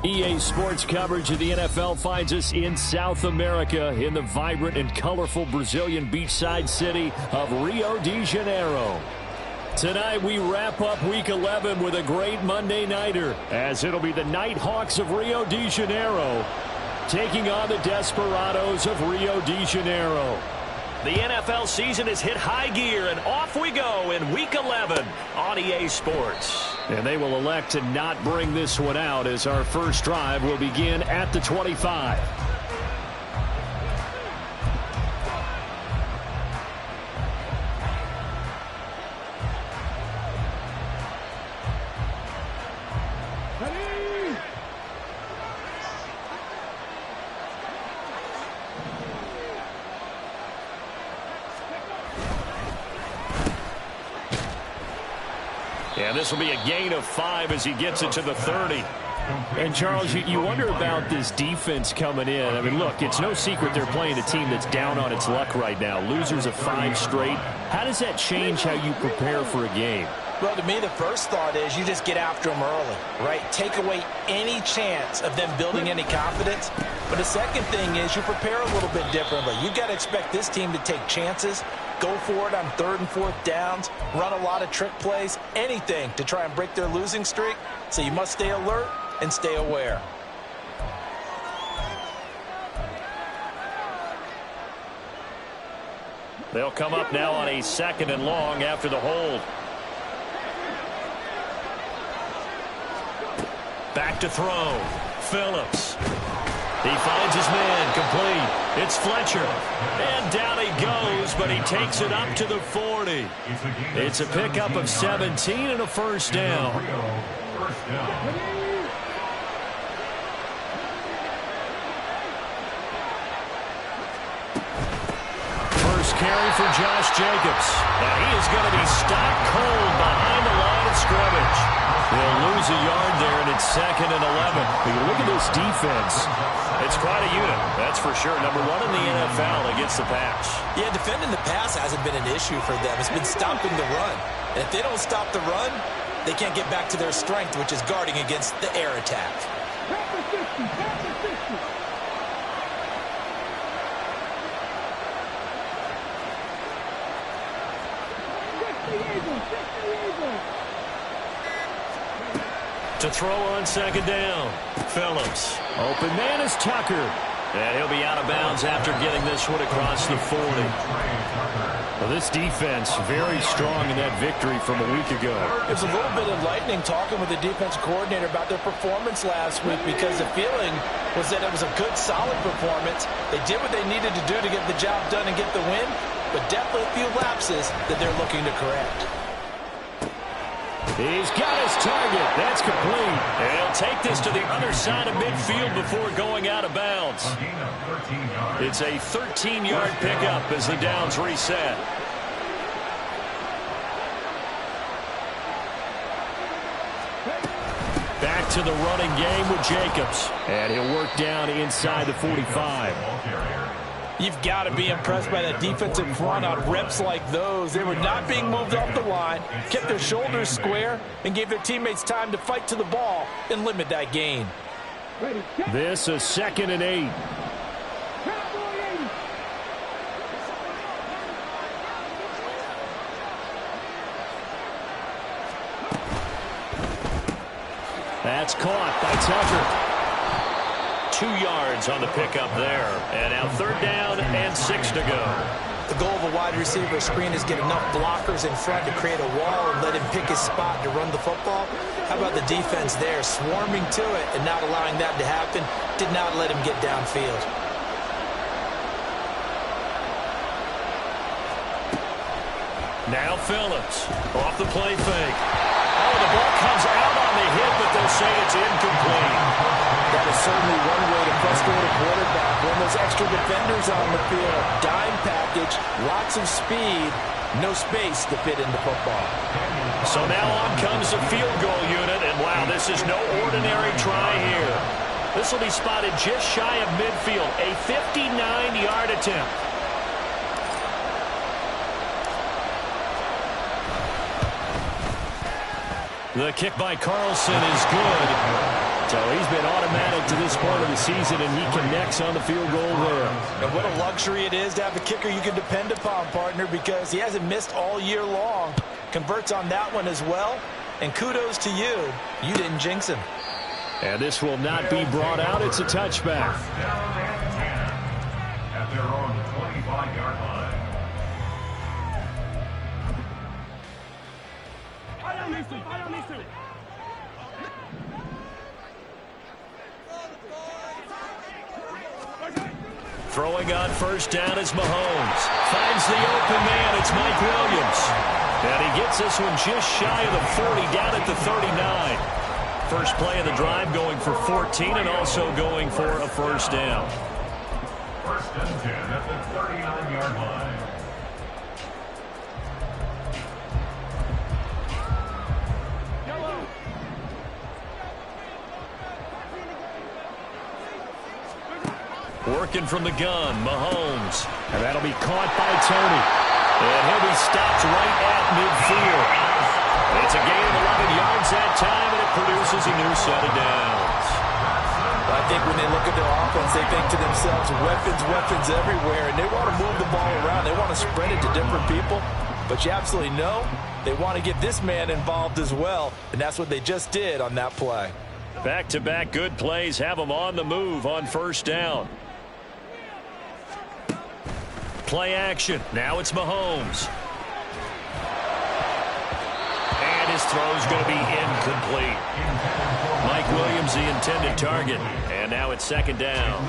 EA Sports coverage of the NFL finds us in South America in the vibrant and colorful Brazilian beachside city of Rio de Janeiro. Tonight we wrap up Week 11 with a great Monday nighter, as it'll be the Nighthawks of Rio de Janeiro taking on the Desperados of Rio de Janeiro. The NFL season has hit high gear, and off we go in Week 11 on EA Sports. And they will elect to not bring this one out, as our first drive will begin at the 25. And this will be a gain of 5 as he gets it to the 30. And, Charles, you wonder about this defense coming in. I mean, look, it's no secret they're playing a team that's down on its luck right now. Losers of 5 straight. How does that change how you prepare for a game? Well, to me, the first thought is you just get after them early, right? Take away any chance of them building any confidence. But the second thing is you prepare a little bit differently. You've got to expect this team to take chances, go for it on 3rd and 4th downs, run a lot of trick plays, anything to try and break their losing streak. So you must stay alert and stay aware. They'll come up now on a 2nd and long after the hold. Back to throw. Phillips. He finds his man, complete. It's Fletcher. And down he goes, but he takes it up to the 40. It's a pickup of 17 and a first down. First carry for Josh Jacobs. And he is going to be stopped cold behind the line of scrimmage. They'll lose a yard there, and it's 2nd and 11. But you look at this defense. It's quite a unit, that's for sure. Number 1 in the NFL against the pass. Yeah, defending the pass hasn't been an issue for them. It's been stopping the run. And if they don't stop the run, they can't get back to their strength, which is guarding against the air attack. To throw on 2nd down. Phillips. Open man is Tucker. And he'll be out of bounds after getting this one across the 40. Well, this defense very strong in that victory from a week ago. It was a little bit enlightening talking with the defensive coordinator about their performance last week, because the feeling was that it was a good, solid performance. They did what they needed to do to get the job done and get the win, but definitely a few lapses that they're looking to correct. He's got his target. That's complete. And he'll take this to the other side of midfield before going out of bounds. It's a 13-yard pickup as the downs reset. Back to the running game with Jacobs. And he'll work down inside the 45. You've got to be impressed by that defensive front on reps like those. They were not being moved off the line, kept their shoulders square, and gave their teammates time to fight to the ball and limit that gain. This is 2nd and 8. That's caught by Tucker. 2 yards on the pickup there. And now 3rd down and 6 to go. The goal of a wide receiver screen is get enough blockers in front to create a wall and let him pick his spot to run the football. How about the defense there, swarming to it and not allowing that to happen? Did not let him get downfield. Now Phillips off the play fake. Oh, the ball comes out on the hit, but they'll say it's incomplete. That is certainly one way to frustrate a quarterback. When those extra defenders on the field, dime package, lots of speed, no space to fit into football. So now on comes the field goal unit, and wow, this is no ordinary try here. This will be spotted just shy of midfield, a 59-yard attempt. The kick by Carlson is good. So he's get to this point of the season, and he connects on the field goal there. And what a luxury it is to have a kicker you can depend upon, partner, because he hasn't missed all year long. Converts on that one as well. And kudos to you. You didn't jinx him. And this will not be brought out. It's a touchback. At their own 25-yard line. Throwing on first down is Mahomes. Finds the open man. It's Mike Williams. And he gets this one just shy of the 40, down at the 39. First play of the drive, going for 14 and also going for a first down. First and 10 at the 39-yard line. Working from the gun, Mahomes. And that'll be caught by Tony. And he'll be stopped right at midfield. It's a gain of 11 yards that time, and it produces a new set of downs. I think when they look at their offense, they think to themselves, weapons everywhere, and they want to move the ball around. They want to spread it to different people. But you absolutely know they want to get this man involved as well, and that's what they just did on that play. Back-to-back good plays have them on the move on first down. Play action. Now it's Mahomes. And his throw's going to be incomplete. Mike Williams, the intended target. And now it's second down.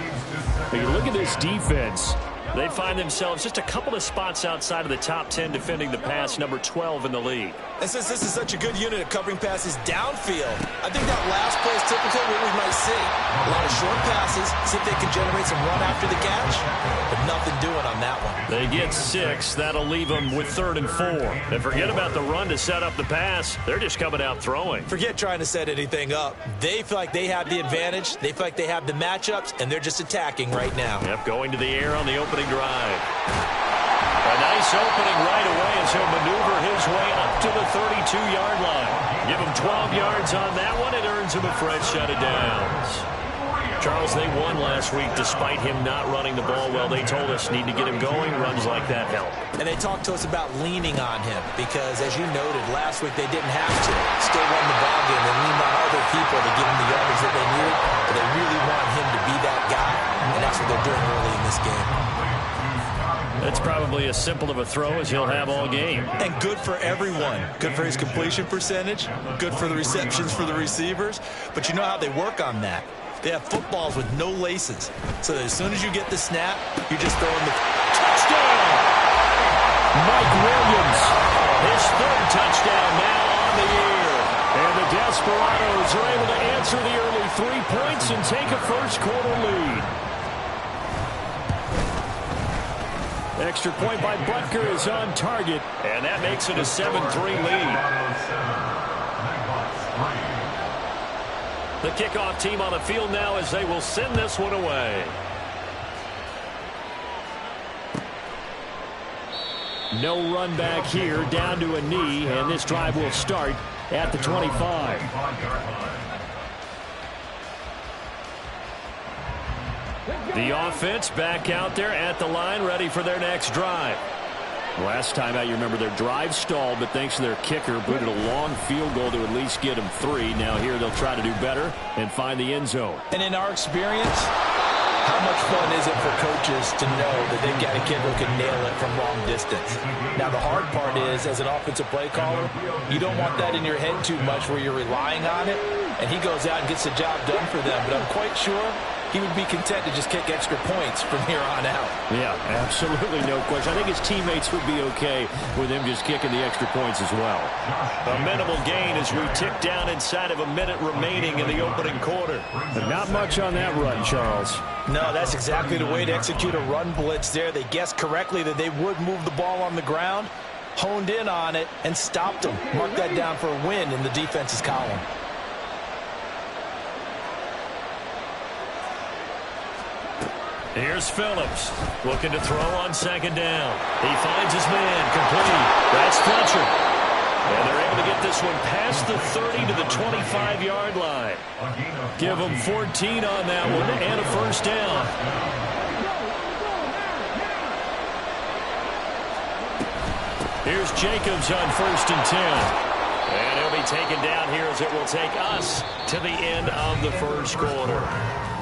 If you look at this defense, they find themselves just a couple of spots outside of the top 10 defending the pass, number 12 in the league. And since this is such a good unit of covering passes downfield, I think that last play is typically what we might see. A lot of short passes, see if they can generate some run after the catch, but nothing doing on that one. They get 6. That'll leave them with 3rd and 4. And forget about the run to set up the pass. They're just coming out throwing. Forget trying to set anything up. They feel like they have the advantage. They feel like they have the matchups, and they're just attacking right now. Yep, going to the air on the opening drive. A nice opening right away as he'll maneuver his way up to the 32-yard line. Give him 12 yards on that one. It earns him a fresh set of downs. Charles, they won last week despite him not running the ball well. They told us need to get him going. Runs like that help. And they talked to us about leaning on him because, as you noted, last week they didn't have to. Still won the ball game. They leaned on other people to give them the yardage that they needed. But they really want him to be that guy, and that's what they're doing early in this game. That's probably as simple of a throw as he'll have all game. And good for everyone. Good for his completion percentage. Good for the receptions for the receivers. But you know how they work on that. They have footballs with no laces. So that as soon as you get the snap, you're just throwing the touchdown. Mike Williams, his 3rd touchdown now on the year. And the Desperados are able to answer the early 3 points and take a first-quarter lead. Extra point by Butker is on target, and that makes it a 7-3 lead. The kickoff team on the field now as they will send this one away. No run back here, down to a knee, and this drive will start at the 25. The offense back out there at the line, ready for their next drive. Last time out, you remember their drive stalled, but thanks to their kicker, booted a long field goal to at least get them 3. Now here they'll try to do better and find the end zone. And in our experience, how much fun is it for coaches to know that they've got a kid who can nail it from long distance? Now, the hard part is, as an offensive play caller, you don't want that in your head too much where you're relying on it, and he goes out and gets the job done for them. But I'm quite sure he would be content to just kick extra points from here on out. Yeah, absolutely no question. I think his teammates would be okay with him just kicking the extra points as well. A minimal gain as we tick down inside of a minute remaining in the opening quarter. But not much on that run, Charles. No, that's exactly the way to execute a run blitz there. They guessed correctly that they would move the ball on the ground, honed in on it, and stopped them. Mark that down for a win in the defense's column. Here's Phillips looking to throw on second down. He finds his man complete. That's Fletcher. And they're able to get this one past the 30 to the 25-yard line. Give them 14 on that one and a first down. Here's Jacobs on 1st and 10. And he'll be taken down here as it will take us to the end of the first quarter.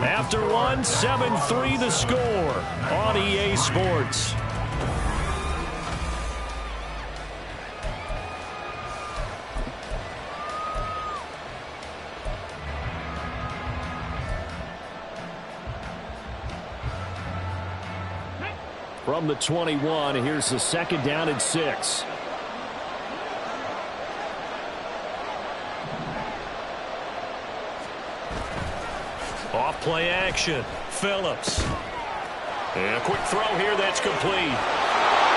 After one, 7-3 the score on EA Sports. From the 21, here's the 2nd down and 6. Off play action. Phillips. And a quick throw here that's complete.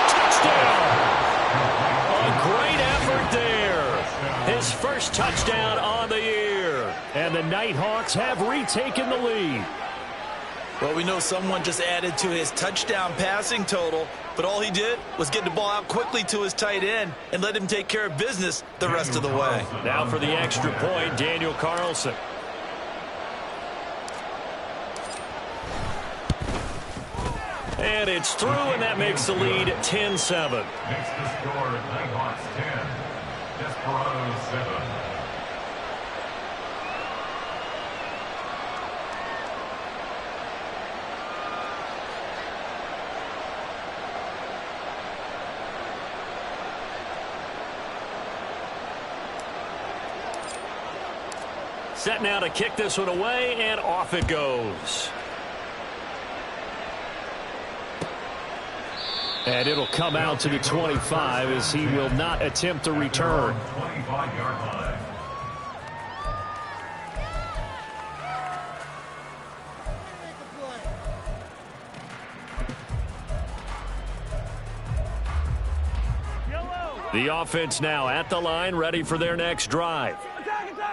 Touchdown. A great effort there. His first touchdown on the year. And the Nighthawks have retaken the lead. Well, we know someone just added to his touchdown passing total, but all he did was get the ball out quickly to his tight end and let him take care of business the rest of the way. Now for the extra point, Daniel Carlson. And it's through, and that makes the lead 10-7. Makes the score Nighthawks 10, Desperados 7. Set now to kick this one away, and off it goes. And it'll come out to the 25 as he will not attempt to return. 25-yard line. The offense now at the line, ready for their next drive.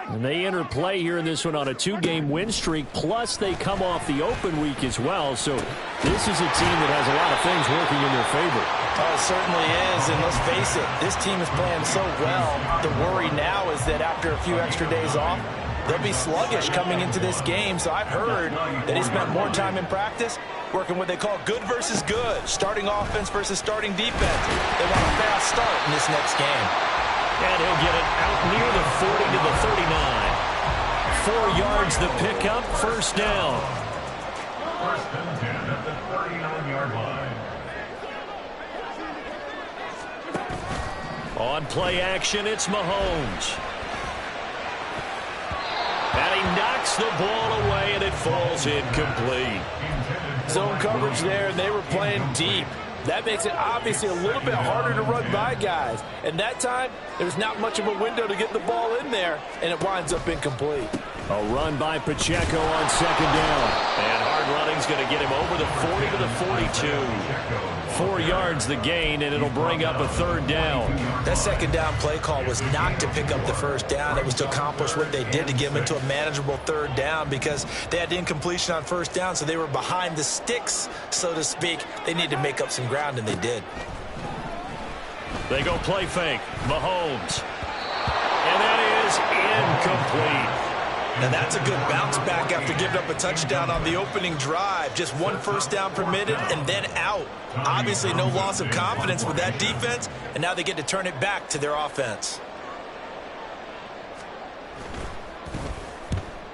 And they enter play here in this one on a 2-game win streak, plus they come off the open week as well. So this is a team that has a lot of things working in their favor. Oh, it certainly is, and let's face it, this team is playing so well. The worry now is that after a few extra days off, they'll be sluggish coming into this game. So I've heard that he spent more time in practice working what they call good versus good, starting offense versus starting defense. They want a fast start in this next game. And he'll get it out near the 40 to the 39. 4 yards the pickup, first down. 1st and 10 at the 39-yard line. On play action, it's Mahomes. And he knocks the ball away, and it falls incomplete. Zone coverage there, and they were playing deep. That makes it obviously a little bit harder to run by guys. And that time, there's not much of a window to get the ball in there, and it winds up incomplete. A run by Pacheco on 2nd down. And hard running's going to get him over the 40 to the 42. 4 yards the gain, and it'll bring up a 3rd down. That 2nd down play call was not to pick up the 1st down. It was to accomplish what they did to get them into a manageable 3rd down because they had incompletion on 1st down, so they were behind the sticks, so to speak. They needed to make up some ground, and they did. They go play fake. Mahomes. And that is incomplete. Now that's a good bounce back after giving up a touchdown on the opening drive. Just 1 first down permitted and then out. Obviously no loss of confidence with that defense, and now they get to turn it back to their offense.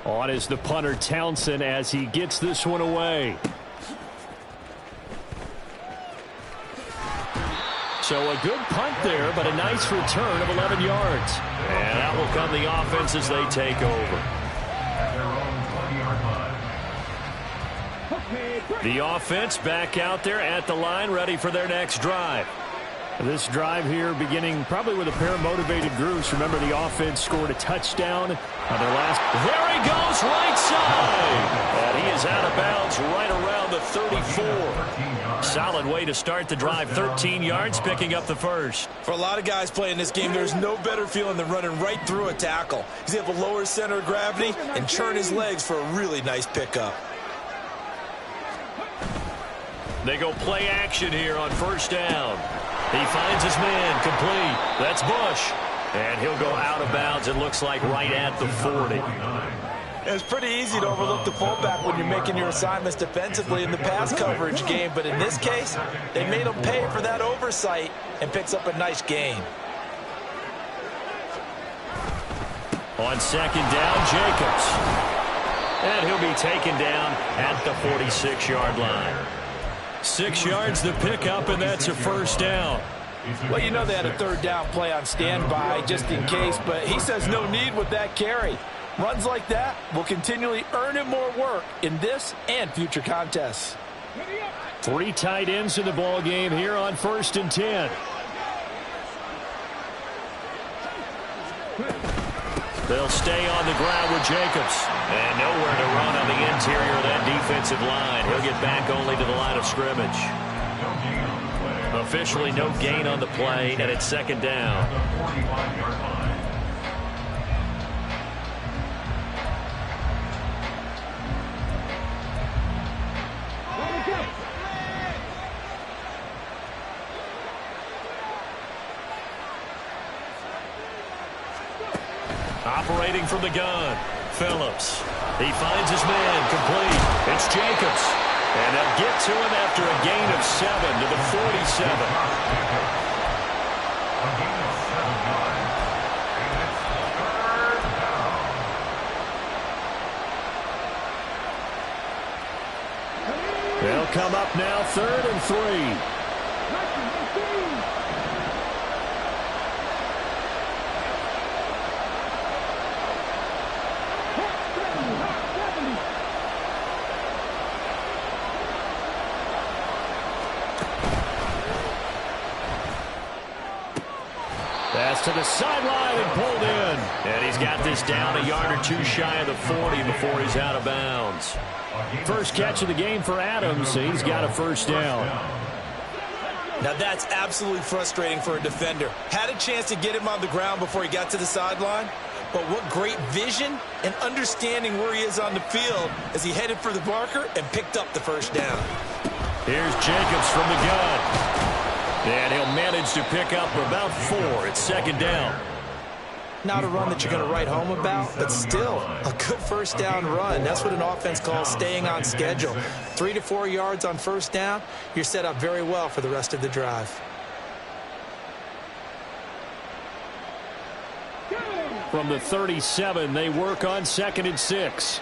On is the punter Townsend as he gets this one away. So a good punt there, but a nice return of 11 yards. And that will come the offense as they take over. The offense back out there at the line, ready for their next drive. This drive here beginning probably with a pair of motivated groups. Remember, the offense scored a touchdown on their last. There he goes, right side. And he is out of bounds right around the 34. Solid way to start the drive. 13 yards, picking up the first. For a lot of guys playing this game, there's no better feeling than running right through a tackle. He's able to lower his center of gravity and churn his legs for a really nice pickup. They go play action here on 1st down. He finds his man complete. That's Bush. And he'll go out of bounds, it looks like, right at the 40. It's pretty easy to overlook the fullback when you're making your assignments defensively in the pass coverage game. But in this case, they made him pay for that oversight and picks up a nice gain. On second down, Jacobs. And he'll be taken down at the 46-yard line. 6 yards the pickup, and that's a first down. Well, you know they had a third down play on standby just in case, but he says no need with that carry. Runs like that will continually earn him more work in this and future contests. 3 tight ends in the ball game here on 1st and 10. They'll stay on the ground with Jacobs. And nowhere to run on the interior of that defensive line. He'll get back only to the line of scrimmage. Officially no gain on the play, and it's second down. Operating from the gun, Phillips. He finds his man, complete. It's Jacobs. And they'll get to him after a gain of 7 to the 47. They'll come up now 3rd and 3. Pass to the sideline and pulled in. And he's got this down a yard or 2 shy of the 40 before he's out of bounds. First catch of the game for Adams, so he's got a first down. Now that's absolutely frustrating for a defender. Had a chance to get him on the ground before he got to the sideline, but what great vision and understanding where he is on the field as he headed for the marker and picked up the first down. Here's Jacobs from the gun. And he'll manage to pick up about 4. It's second down. Not a run that you're going to write home about, but still a good first down run. That's what an offense calls staying on schedule. 3 to 4 yards on first down, you're set up very well for the rest of the drive. From the 37, they work on 2nd and 6.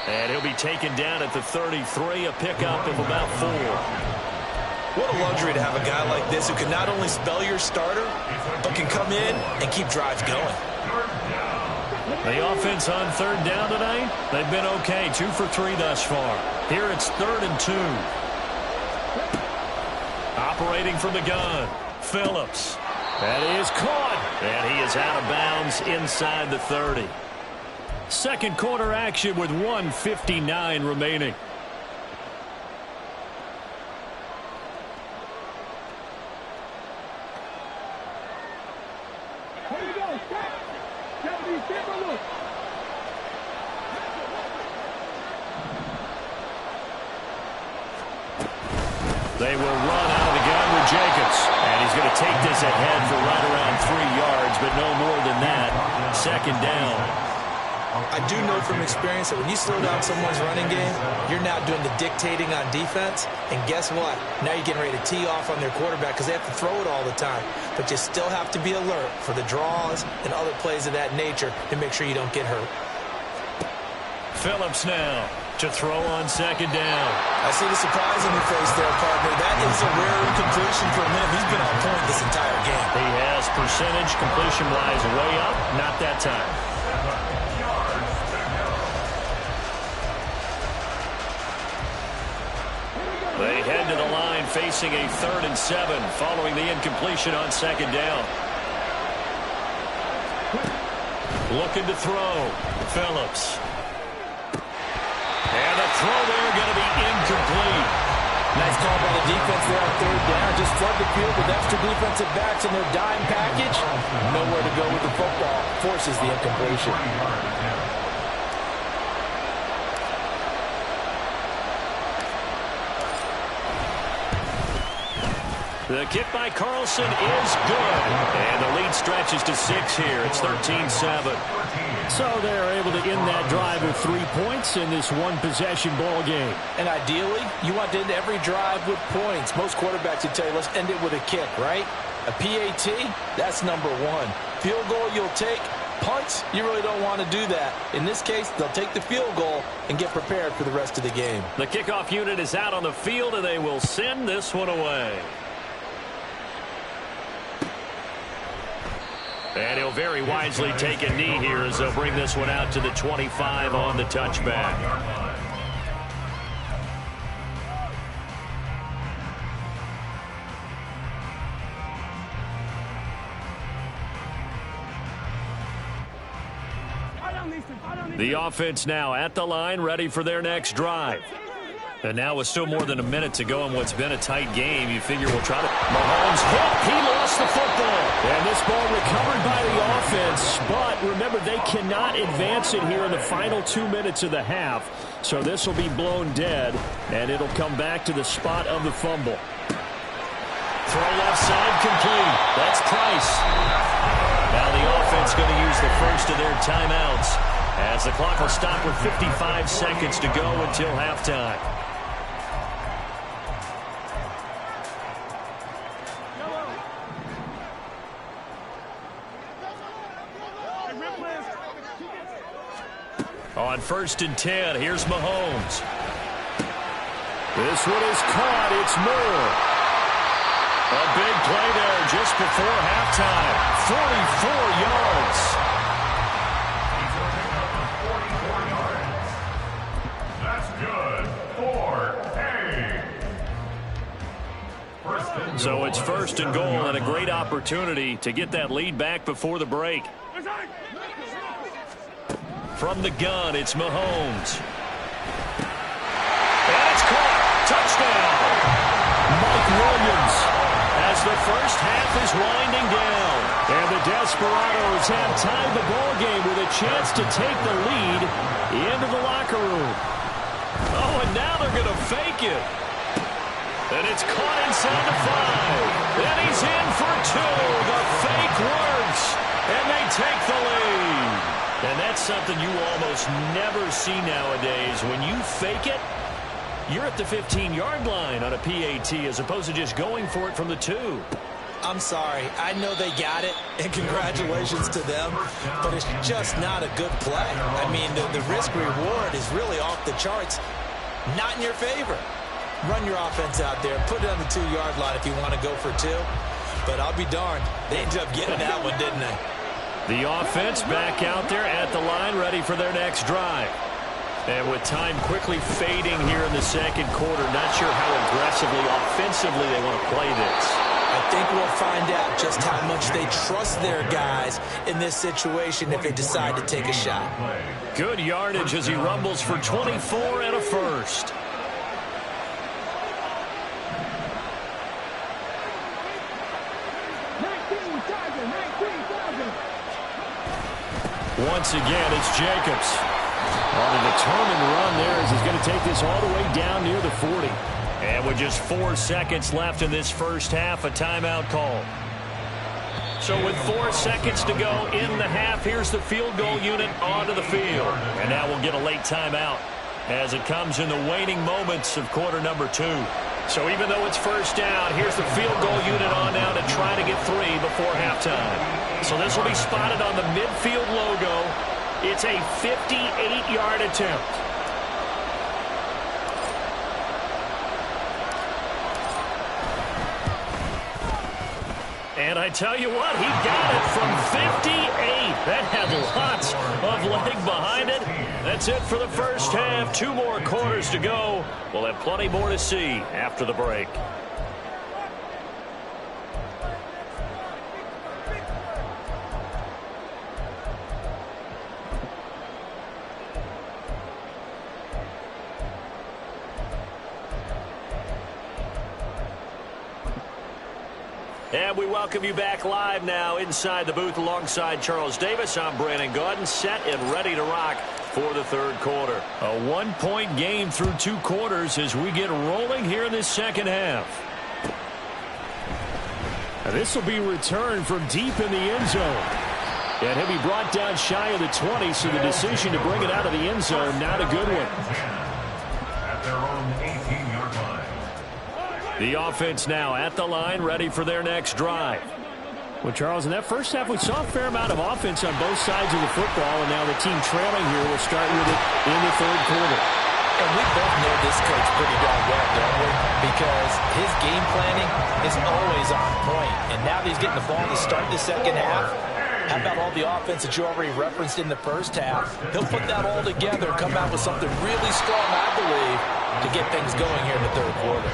And he'll be taken down at the 33, a pickup of about 4. What a luxury to have a guy like this who can not only spell your starter, but can come in and keep drives going. The offense on 3rd down tonight, they've been okay, 2 for 3 thus far. Here it's 3rd and 2. Operating from the gun, Phillips. That is caught, and he is out of bounds inside the 30. Second quarter action with 1:59 remaining. They will run out of the gun with Jacobs. And he's going to take this ahead for right around 3 yards, but no more than that. Second down. I do know from experience that when you slow down someone's running game, you're now doing the dictating on defense. And guess what? Now you're getting ready to tee off on their quarterback because they have to throw it all the time. But you still have to be alert for the draws and other plays of that nature to make sure you don't get hurt. Phillips now to throw on second down. I see the surprise on your face there, partner. That is a rare incompletion for a minute. He's been on point this entire game. He has percentage completion-wise way up. Not that time. They head to the line facing a 3rd and 7 following the incompletion on second down. Looking to throw. Phillips. And the throw there going to be incomplete. Nice call by the defense there on 3rd down. Just flood the field with extra defensive backs in their dime package. Nowhere to go with the football. Forces the incompletion. The kick by Carlson is good. And the lead stretches to 6 here. It's 13-7. So they're able to end that drive with 3 points in this one-possession ball game. And ideally, you want to end every drive with points. Most quarterbacks would tell you, let's end it with a kick, right? A PAT, that's number 1. Field goal you'll take. Punts, you really don't want to do that. In this case, they'll take the field goal and get prepared for the rest of the game. The kickoff unit is out on the field, and they will send this one away. And he'll very wisely take a knee here as they'll bring this one out to the 25 on the touchback. The offense now at the line, ready for their next drive. And now with still more than a minute to go in what's been a tight game, you figure we'll try to... Mahomes hit. He lost the football. And this ball recovered by the offense. But remember, they cannot advance it here in the final 2 minutes of the half. So this will be blown dead, and it'll come back to the spot of the fumble. Throw left side complete. That's Price. Now the offense going to use the first of their timeouts, as the clock will stop with 55 seconds to go until halftime. On 1st and 10, here's Mahomes. This one is caught. It's Moore. A big play there just before halftime. 44 yards. That's good. 4 So it's 1st and goal, and a great opportunity to get that lead back before the break. From the gun, it's Mahomes. And it's caught. Touchdown. Mike Williams, as the first half is winding down. And the Desperados have tied the ball game with a chance to take the lead into the locker room. Oh, and now they're going to fake it. And it's caught inside the 5. And he's in for 2. The fake works. And they take the lead. And that's something you almost never see nowadays. When you fake it, you're at the 15-yard line on a PAT as opposed to just going for it from the 2. I'm sorry. I know they got it, and congratulations to them, but it's just not a good play. I mean, the risk-reward is really off the charts. Not in your favor. Run your offense out there. Put it on the 2-yard line if you want to go for 2. But I'll be darned. They ended up getting that one, didn't they? The offense back out there at the line, ready for their next drive. And with time quickly fading here in the second quarter, not sure how aggressively, offensively they want to play this. I think we'll find out just how much they trust their guys in this situation if they decide to take a shot. Good yardage as he rumbles for 24 and a first. Once again, it's Jacobs. On a determined run there as he's going to take this all the way down near the 40. And with just 4 seconds left in this first half, a timeout call. So with 4 seconds to go in the half, here's the field goal unit onto the field. And now we'll get a late timeout as it comes in the waning moments of quarter number 2. So even though it's first down, here's the field goal unit on now to try to get 3 before halftime. So this will be spotted on the midfield logo. It's a 58-yard attempt. And I tell you what, he got it from 58. That had lots of leg behind it. That's it for the first half. 2 more quarters to go. We'll have plenty more to see after the break. And we welcome you back live now inside the booth alongside Charles Davis. I'm Brandon Gaudin, set and ready to rock for the third quarter. A 1-point game through 2 quarters as we get rolling here in this second half. This will be returned from deep in the end zone. And he'll be brought down shy of the 20, so the decision to bring it out of the end zone, not a good one. At their own 18-yard line. The offense now at the line, ready for their next drive. Well, Charles, in that first half, we saw a fair amount of offense on both sides of the football, and now the team trailing here will start with it in the third quarter. And we both know this coach pretty darn well, don't we? Because his game planning is always on point. And now that he's getting the ball to start the second half, how about all the offense that you already referenced in the first half? He'll put that all together and come out with something really strong, I believe, to get things going here in the third quarter.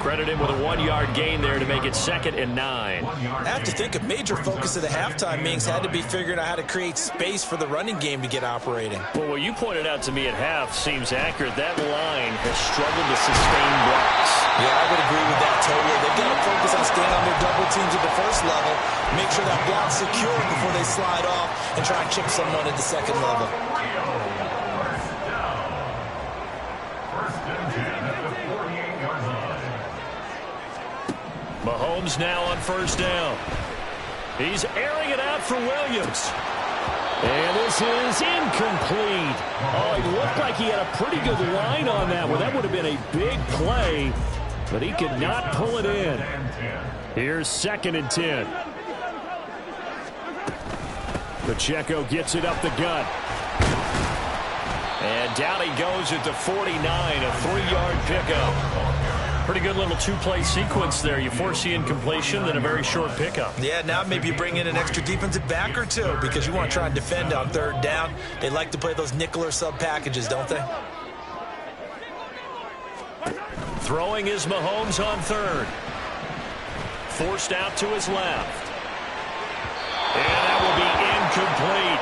Credit him with a 1-yard gain there to make it 2nd and 9. I have to think a major focus of the halftime meetings had to be figuring out how to create space for the running game to get operating. Well, what you pointed out to me at half seems accurate. That line has struggled to sustain blocks. Yeah, I would agree with that totally. They've got to focus on staying on their double teams at the first level, make sure that block's secure before they slide off, and try and chip someone at the second level. First and 10 at the 48-yard line. Mahomes now on first down. He's airing it out for Williams. And this is incomplete. Oh, it looked like he had a pretty good line on that one. That would have been a big play, but he could not pull it in. Here's 2nd and 10. Pacheco gets it up the gut. And down he goes at the 49, a 3-yard pickup. Pretty good little 2-play sequence there. You force the incompletion, then a very short pickup. Yeah, now maybe you bring in an extra defensive back or two because you want to try and defend on third down. They like to play those nickel or sub packages, don't they? Throwing is Mahomes on third. Forced out to his left. And that will be incomplete.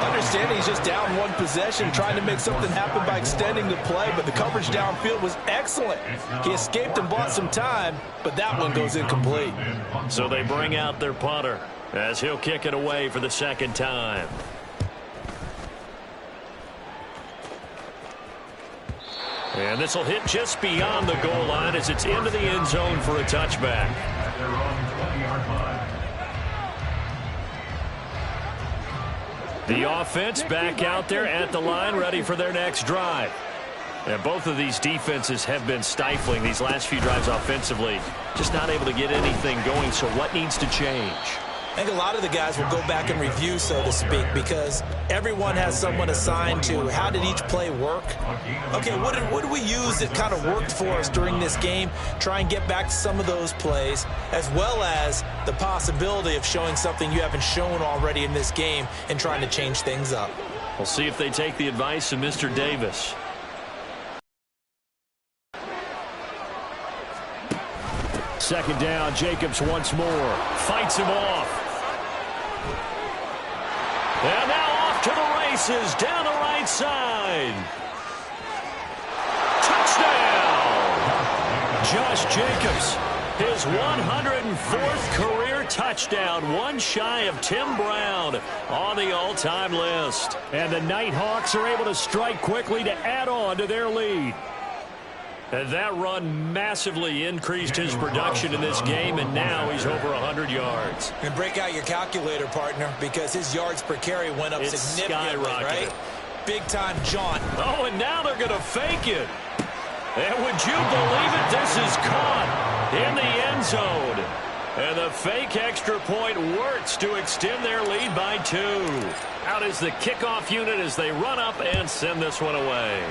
Understanding he's just down one possession, trying to make something happen by extending the play, but the coverage downfield was excellent. He escaped and bought some time, but that one goes incomplete. So they bring out their punter as he'll kick it away for the 2nd time. And this will hit just beyond the goal line as it's into the end zone for a touchback. At their own 20-yard line. The offense back out there at the line, ready for their next drive. And both of these defenses have been stifling these last few drives offensively. Just not able to get anything going, so what needs to change? I think a lot of the guys will go back and review, so to speak, because everyone has someone assigned to how did each play work. Okay, what did we use that kind of worked for us during this game? Try and get back to some of those plays, as well as the possibility of showing something you haven't shown already in this game and trying to change things up. We'll see if they take the advice of Mr. Davis. Second down, Jacobs once more. Fights him off. And now off to the races, down the right side. Touchdown! Josh Jacobs, his 104th career touchdown, one shy of Tim Brown on the all-time list. And the Nighthawks are able to strike quickly to add on to their lead. And that run massively increased his production in this game, and now he's over 100 yards. And break out your calculator, partner, because his yards per carry went up significantly, right? Big-time jaunt. Oh, and now they're going to fake it. And would you believe it? This is caught in the end zone. And the fake extra point works to extend their lead by 2. Out is the kickoff unit as they run up and send this one away.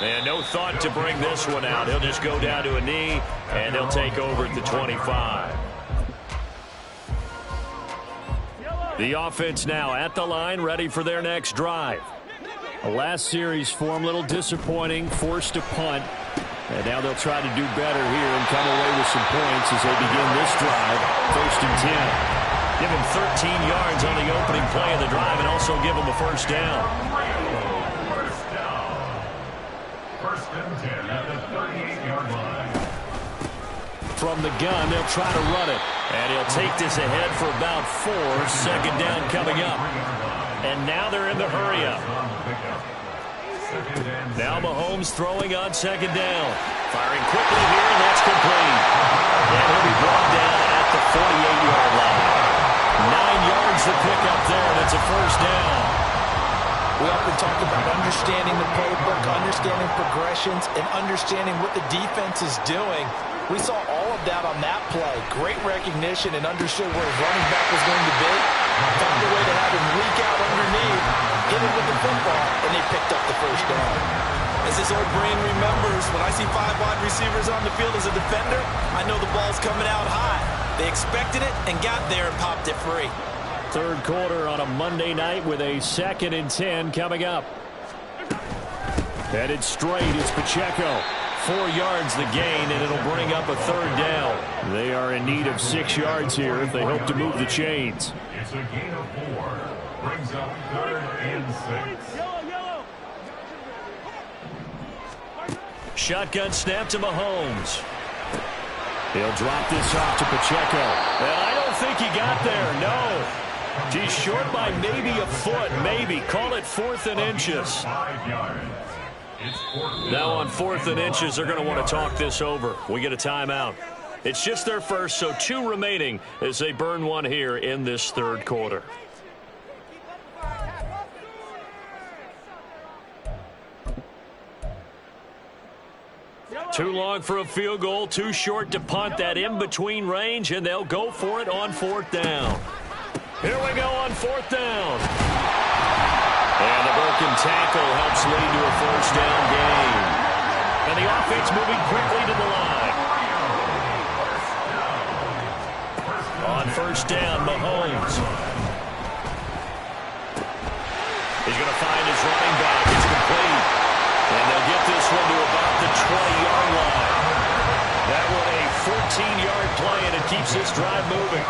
And no thought to bring this one out. He'll just go down to a knee, and he'll take over at the 25. The offense now at the line, ready for their next drive. The last series for them, a little disappointing, forced to punt. And now they'll try to do better here and come away with some points as they begin this drive. 1st and 10. Give them 13 yards on the opening play of the drive and also give them a first down. First and 10 at the 38-yard line. From the gun, they'll try to run it. And he'll take this ahead for about 4. 2nd down coming up. And now they're in the hurry-up. Now Mahomes throwing on second down. Firing quickly here, and that's complete. And he'll be brought down at the 48-yard line. 9 yards to pick up there, and it's a first down. We often talk about understanding the playbook, understanding progressions, and understanding what the defense is doing. We saw all of that on that play. Great recognition and understood where his running back was going to be. Found a way to have him leak out underneath, hit him with the football, and they picked up the first down. As his old brain remembers, when I see 5 wide receivers on the field as a defender, I know the ball's coming out high. They expected it and got there and popped it free. Third quarter on a Monday night with a 2nd and 10 coming up. Headed straight is Pacheco. 4 yards the gain, and it'll bring up a third down. They are in need of 6 yards here if they hope to move the chains. It's a gain of 4. Brings up 3rd and 6. Shotgun snap to Mahomes. He'll drop this off to Pacheco. And I don't think he got there, no. He's short by maybe a foot, maybe. Call it 4th and inches. 5 yards. Now on 4th and inches, they're going to want to talk this over. We get a timeout. It's just their first, so 2 remaining as they burn one here in this third quarter. Too long for a field goal, too short to punt. That in-between range, and they'll go for it on 4th down. Here we go on 4th down. And the broken tackle helps lead to a first down gain. And the offense moving quickly to the line. On first down, Mahomes. He's going to find his running back. It's complete. And they'll get this one to about the 20-yard line. That one a 14-yard play, and it keeps this drive moving.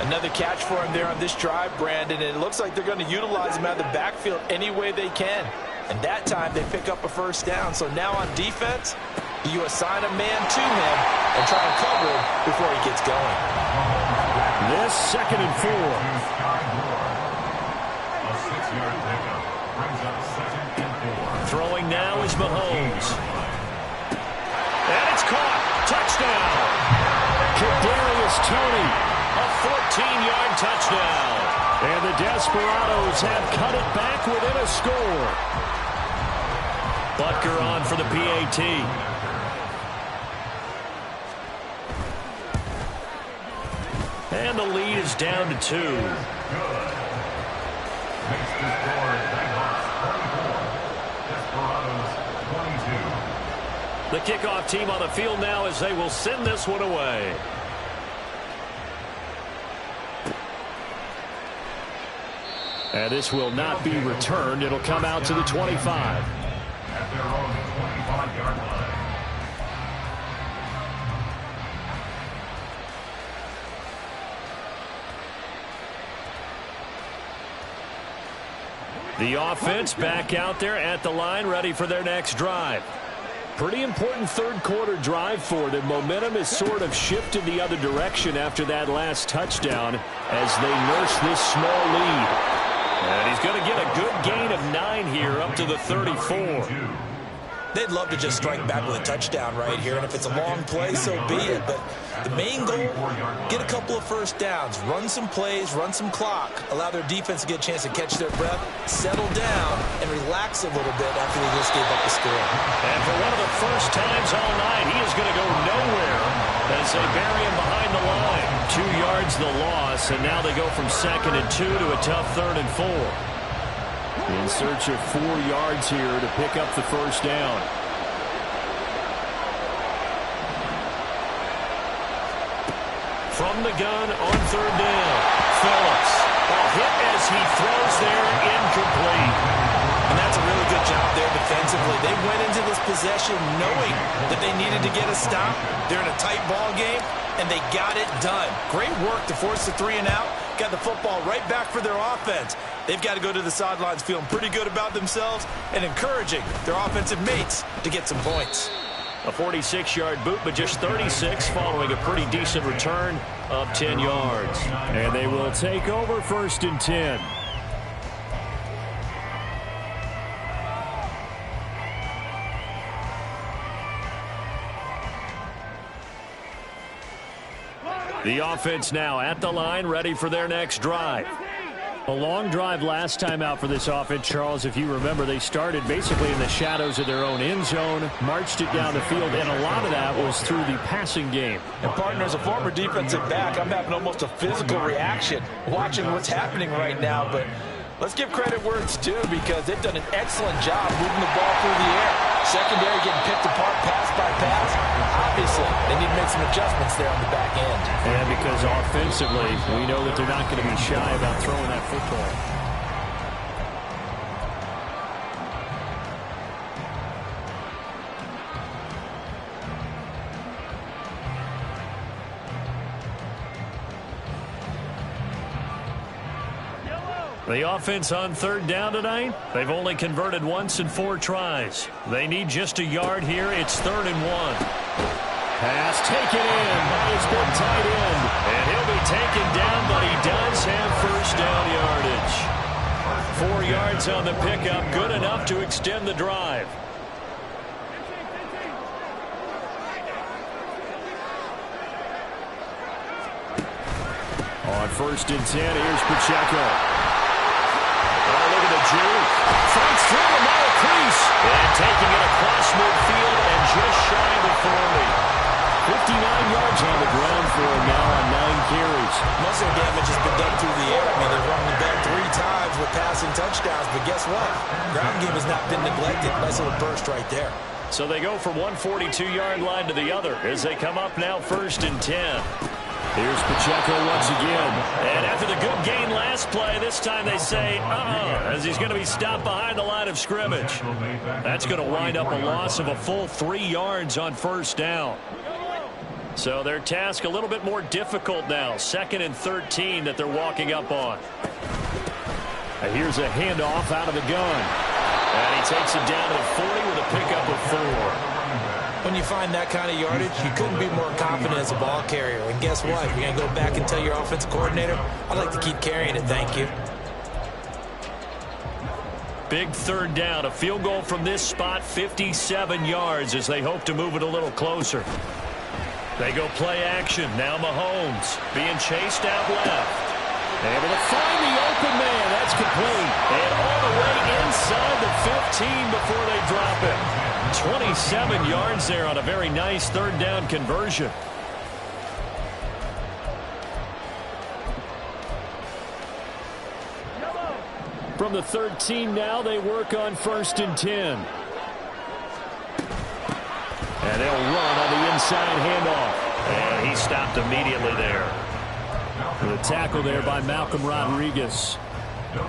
Another catch for him there on this drive, Brandon, and it looks like they're going to utilize him out of the backfield any way they can. And that time they pick up a first down. So now on defense, you assign a man to him and try and cover him before he gets going. This 2nd and 4. A 6-yard pickup brings up 2nd and 4. Throwing now is Mahomes. And it's caught. Touchdown. Kadarius Toney. A 14-yard touchdown. And the Desperados have cut it back within a score. Butker on for the PAT. And the lead is down to 2. Good. Makes the score Bengals 24. Desperados 22. The kickoff team on the field now as they will send this one away. And this will not be returned. It'll come out to the 25. At their own 25-yard line. The offense back out there at the line, ready for their next drive. Pretty important third quarter drive for them. Momentum has sort of shifted the other direction after that last touchdown as they nurse this small lead. And he's going to get a good gain of 9 here up to the 34. They'd love to just strike back with a touchdown right here, and if it's a long play, so be it. But the main goal, get a couple of first downs, run some plays, run some clock, allow their defense to get a chance to catch their breath, settle down, and relax a little bit after they just gave up the score. And for one of the first times all night, he is going to go nowhere as they bury him behind the line. 2 yards the loss, and now they go from 2nd and 2 to a tough 3rd and 4. In search of 4 yards here to pick up the first down. From the gun on 3rd down, Phillips. A hit as he throws there, incomplete. And that's a really good job there defensively. They went into this possession knowing that they needed to get a stop. They're in a tight ball game, and they got it done. Great work to force the 3 and out. Got the football right back for their offense. They've got to go to the sidelines feeling pretty good about themselves and encouraging their offensive mates to get some points. A 46-yard boot, but just 36 following a pretty decent return of 10 yards. And they will take over 1st and 10. The offense now at the line, ready for their next drive. A long drive last time out for this offense, Charles. If you remember, they started basically in the shadows of their own end zone, marched it down the field, and a lot of that was through the passing game. And partner, as a former defensive back, I'm having almost a physical reaction watching what's happening right now. But let's give credit where it's due, because they've done an excellent job moving the ball through the air. Secondary getting picked apart pass by pass. Obviously, they need to make some adjustments there on the back end. And because offensively, we know that they're not going to be shy about throwing that football. The offense on third down tonight, they've only converted once in 4 tries. They need just a yard here. It's 3rd and 1. Pass taken in by his big tight end. And he'll be taken down, but he does have first down yardage. 4 yards on the pickup, good enough to extend the drive. On 1st and 10, here's Pacheco. Fights through the middle crease. And taking it across midfield and just shy of the 40. 59 yards on the ground for him now on 9 carries. Most of the damage has been done through the air. I mean, they've run the ball 3 times with passing touchdowns. But guess what? Ground game has not been neglected. Nice little burst right there. So they go from one 42-yard line to the other as they come up now 1st and 10. Here's Pacheco once again. And after the good gain last play, this time they say, as he's going to be stopped behind the line of scrimmage. That's going to wind up a loss of a full 3 yards on 1st down. So their task a little bit more difficult now. 2nd and 13 that they're walking up on. Here's a handoff out of the gun. And he takes it down to the 40 with a pickup of 4. When you find that kind of yardage, you couldn't be more confident as a ball carrier. And guess what? You're going to go back and tell your offensive coordinator, I'd like to keep carrying it, thank you. Big 3rd down. A field goal from this spot, 57 yards as they hope to move it a little closer. They go play action. Now Mahomes being chased out left. Able to find the open man. That's complete. And all the way inside the 15 before they drop it. 27 yards there on a very nice 3rd down conversion. From the 13 now, they work on 1st and 10. And they'll run on the inside handoff. And he stopped immediately there. With a tackle there by Malcolm Rodriguez.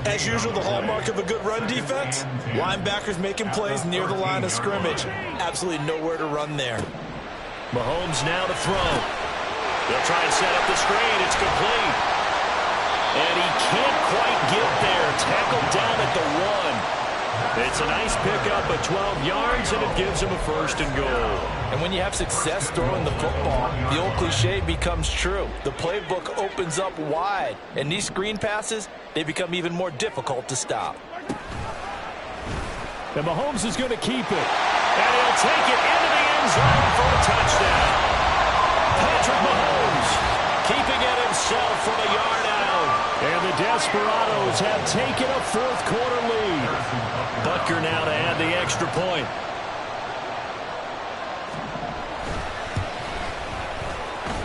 As usual, the hallmark of a good run defense, linebackers making plays near the line of scrimmage. Absolutely nowhere to run there. Mahomes now to throw. They'll try and set up the screen. It's complete. And he can't quite get there. Tackled down at the 1. It's a nice pickup of 12 yards, and it gives him a 1st and goal. And when you have success throwing the football, the old cliche becomes true. The playbook opens up wide, and these screen passes, they become even more difficult to stop. And Mahomes is going to keep it. And he'll take it into the end zone for a touchdown. Patrick Mahomes keeping it himself from a yard out. And the Desperados have taken a 4th quarter lead. Butker now to add the extra point.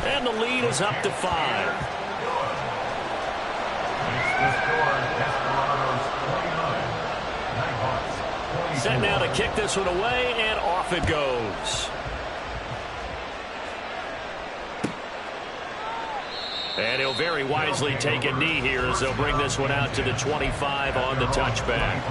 And the lead is up to 5. Set now to kick this one away, and off it goes. And he'll very wisely take a knee here as they'll bring this one out to the 25 on the touchback.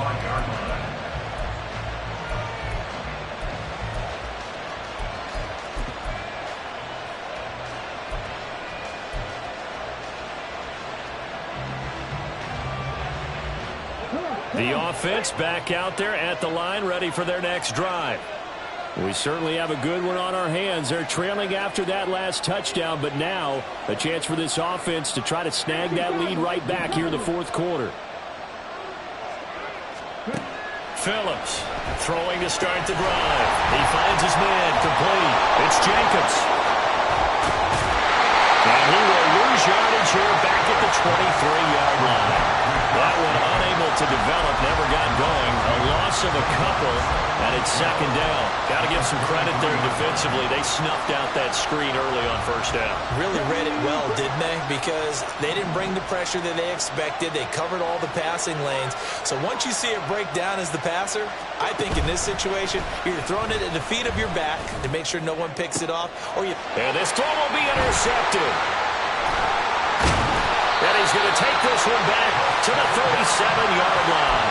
The offense back out there at the line, ready for their next drive. We certainly have a good one on our hands. They're trailing after that last touchdown, but now a chance for this offense to try to snag that lead right back here in the 4th quarter. Phillips throwing to start the drive. He finds his man complete. It's Jacobs. And he will scrimmage here back at the 23-yard line. That one unable to develop, never got going. A loss of a couple, and it's second down. Got to give some credit there defensively. They snuffed out that screen early on first down. Really read it well, didn't they? Because they didn't bring the pressure that they expected. They covered all the passing lanes. So once you see it break down as the passer, I think in this situation, you're throwing it at the feet of your back to make sure no one picks it off. And this throw will be intercepted. And he's going to take this one back to the 37-yard line.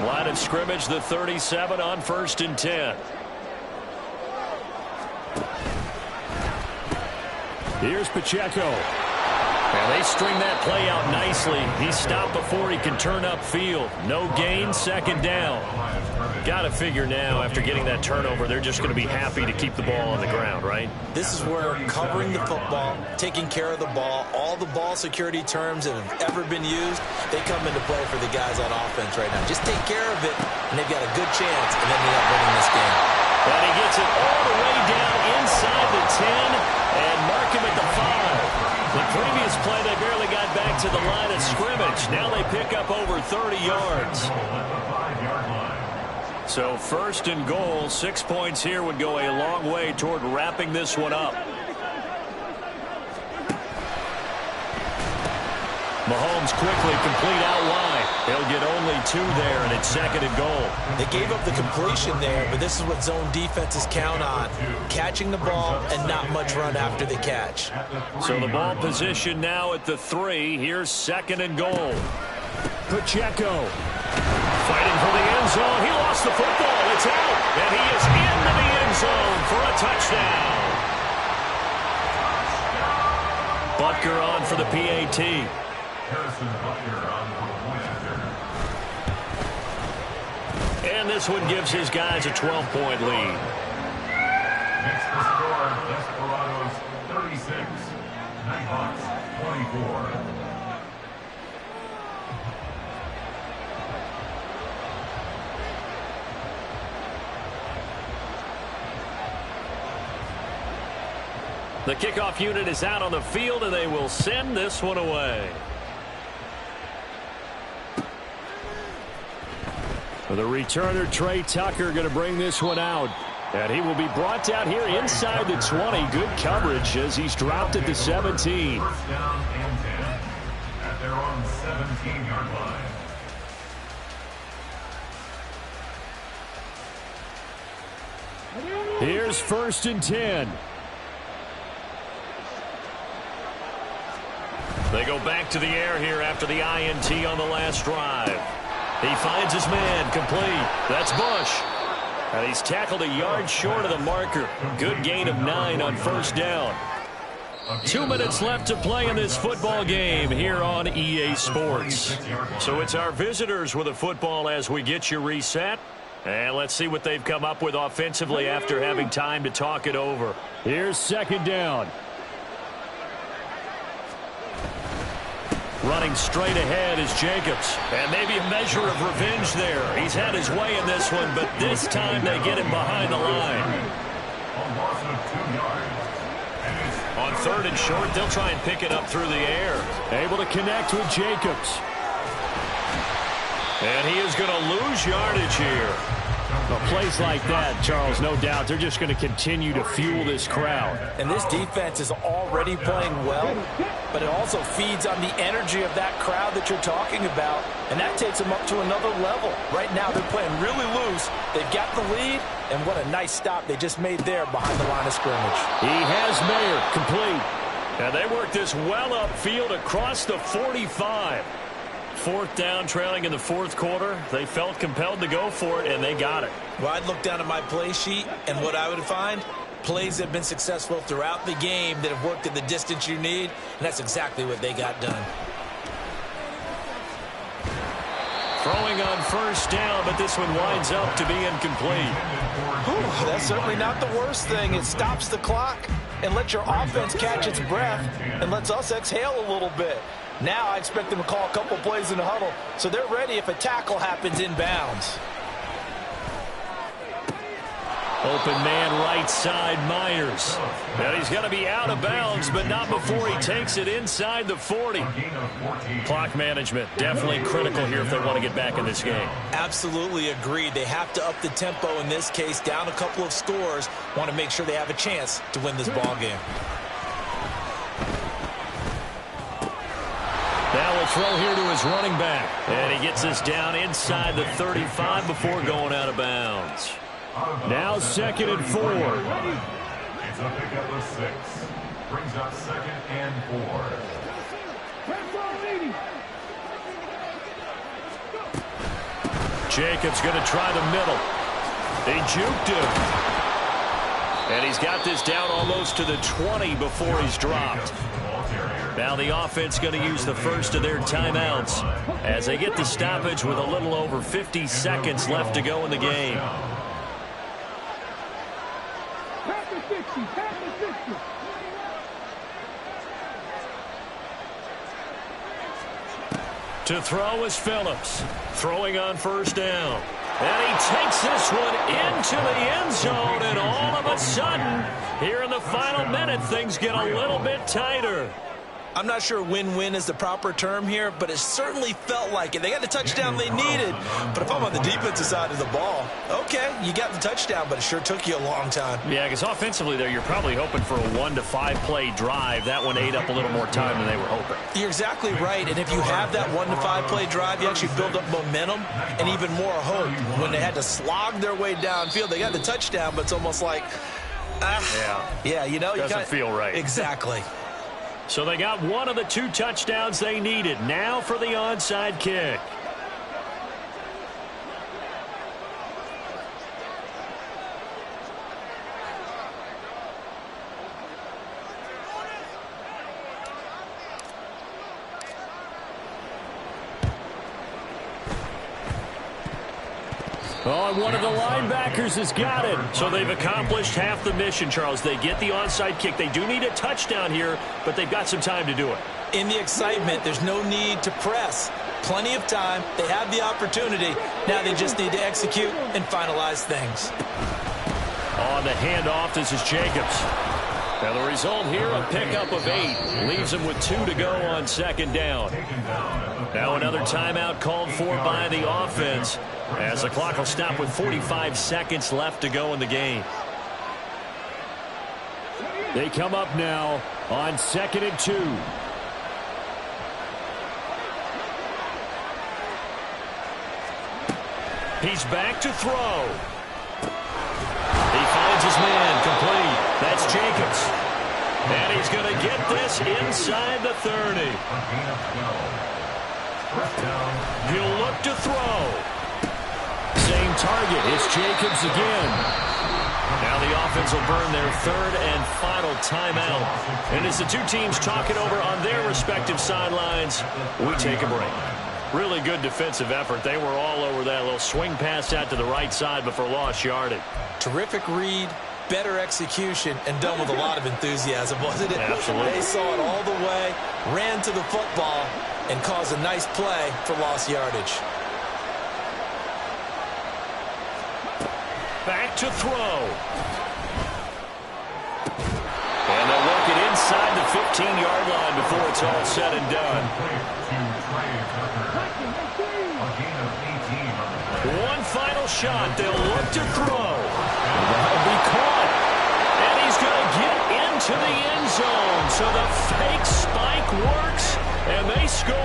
Line of scrimmage, the 37 on 1st and 10. Here's Pacheco. And they string that play out nicely. He stopped before he can turn upfield. No gain, second down. Got to figure now, after getting that turnover, they're just going to be happy to keep the ball on the ground, right? This is where covering the football, taking care of the ball, all the ball security terms that have ever been used, they come into play for the guys on offense right now. Just take care of it, and they've got a good chance, and then they end up winning this game. And he gets it all the way down inside the 10 and mark him at the 5. The previous play, they barely got back to the line of scrimmage. Now they pick up over 30 yards. So 1st and goal, 6 points here would go a long way toward wrapping this one up. Mahomes quickly complete out wide. He'll get only 2 there, and it's 2nd and goal. They gave up the completion there, but this is what zone defenses count on. Catching the ball and not much run after the catch. So the ball position now at the 3. Here's 2nd and goal. Pacheco fighting for the end zone. He lost the football. It's out, and he is into the end zone for a touchdown. Butker on for the PAT. And this one gives his guys a 12-point lead. Next to score, Desperados 36, Nighthawks 24. The kickoff unit is out on the field, and they will send this one away. For the returner, Trey Tucker going to bring this one out. And he will be brought down here inside the 20. Good coverage as he's dropped at the 17. First down and 10 at their own 17-yard line. Here's 1st and 10. They go back to the air here after the INT on the last drive. He finds his man, complete. That's Bush. And he's tackled a yard short of the marker. Good gain of 9 on 1st down. 2 minutes left to play in this football game here on EA Sports. So it's our visitors with a football as we get you reset. And let's see what they've come up with offensively after having time to talk it over. Here's 2nd down. Running straight ahead is Jacobs. And maybe a measure of revenge there. He's had his way in this one, but this time they get him behind the line. On 3rd and short, they'll try and pick it up through the air. Able to connect with Jacobs. And he is going to lose yardage here. Well, plays like that, Charles, no doubt, they're just going to continue to fuel this crowd. And this defense is already playing well, but it also feeds on the energy of that crowd that you're talking about, and that takes them up to another level. Right now, they're playing really loose. They've got the lead, and what a nice stop they just made there behind the line of scrimmage. He has Mayer complete. And they work this well upfield across the 45. 4th down, trailing in the 4th quarter. They felt compelled to go for it, and they got it. Well, I'd look down at my play sheet, and what I would find, plays that have been successful throughout the game that have worked at the distance you need, and that's exactly what they got done. Throwing on 1st down, but this one winds up to be incomplete. Whew, that's certainly not the worst thing. It stops the clock and lets your offense catch its breath and lets us exhale a little bit. Now I expect them to call a couple plays in the huddle, so they're ready if a tackle happens inbounds. Open man right side, Myers. And he's going to be out of bounds, but not before he takes it inside the 40. Clock management, definitely critical here if they want to get back in this game. Absolutely agreed. They have to up the tempo in this case, down a couple of scores. Want to make sure they have a chance to win this ball game. Now we'll throw here to his running back. And he gets this down inside the 35 before going out of bounds. Now 2nd and 4. It's a pickup of 6. Brings up 2nd and 4. Jacobs going to try the middle. They juked him. And he's got this down almost to the 20 before he's dropped. Now the offense going to use the first of their timeouts as they get the stoppage with a little over 50 seconds left to go in the game. To throw is Phillips. Throwing on 1st down. And he takes this one into the end zone. And all of a sudden, here in the final minute, things get a little bit tighter. I'm not sure win-win is the proper term here, but it certainly felt like it. They got the touchdown they needed. But if I'm on the defensive side of the ball, okay, you got the touchdown, but it sure took you a long time. Yeah, because offensively there, you're probably hoping for a 1 to 5 play drive. That one ate up a little more time than they were hoping. You're exactly right, and if you have that 1 to 5 play drive, you actually build up momentum and even more hope. When they had to slog their way downfield, they got the touchdown, but it's almost like, yeah, you know, doesn't feel right. Exactly. So they got one of the 2 touchdowns they needed. Now for the onside kick. Oh, and one of the linebackers has got it. So they've accomplished half the mission, Charles. They get the onside kick. They do need a touchdown here, but they've got some time to do it. In the excitement, there's no need to press. Plenty of time. They have the opportunity. Now they just need to execute and finalize things. On the handoff, this is Jacobs. Now the result here, a pickup of 8. Leaves them with 2 to go on 2nd down. Now another timeout called for by the offense, as the clock will stop with 45 seconds left to go in the game. They come up now on 2nd and 2. He's back to throw. He finds his man complete. That's Jacobs. And he's going to get this inside the 30. He'll look to throw. Same target. It's Jacobs again. Now the offense will burn their 3rd and final timeout. And as the 2 teams talk it over on their respective sidelines, we take a break. Really good defensive effort. They were all over that little swing pass out to the right side before lost yardage. Terrific read, better execution, and done with a lot of enthusiasm, wasn't it? Absolutely. They saw it all the way, ran to the football, and caused a nice play for lost yardage. Back to throw. And they'll work it inside the 15-yard line before it's all said and done. One final shot. They'll look to throw. That'll be caught. And he's going to get into the end zone. So the fake spike works, and they score.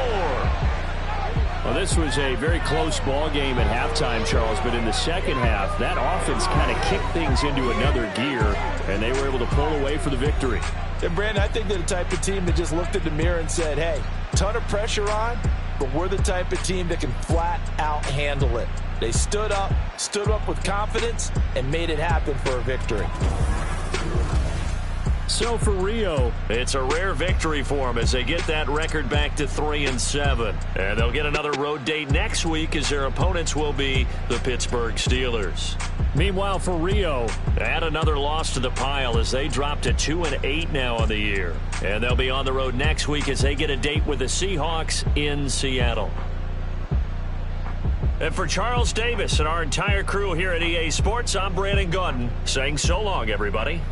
Well, this was a very close ball game at halftime, Charles, but in the second half, that offense kind of kicked things into another gear, and they were able to pull away for the victory. And Brandon, I think they're the type of team that just looked in the mirror and said, hey, ton of pressure on, but we're the type of team that can flat out handle it. They stood up with confidence, and made it happen for a victory. So for Rio, it's a rare victory for them as they get that record back to 3-7. And they'll get another road date next week as their opponents will be the Pittsburgh Steelers. Meanwhile for Rio, add another loss to the pile as they drop to 2-8 now on the year. And they'll be on the road next week as they get a date with the Seahawks in Seattle. And for Charles Davis and our entire crew here at EA Sports, I'm Brandon Gaudin saying so long, everybody.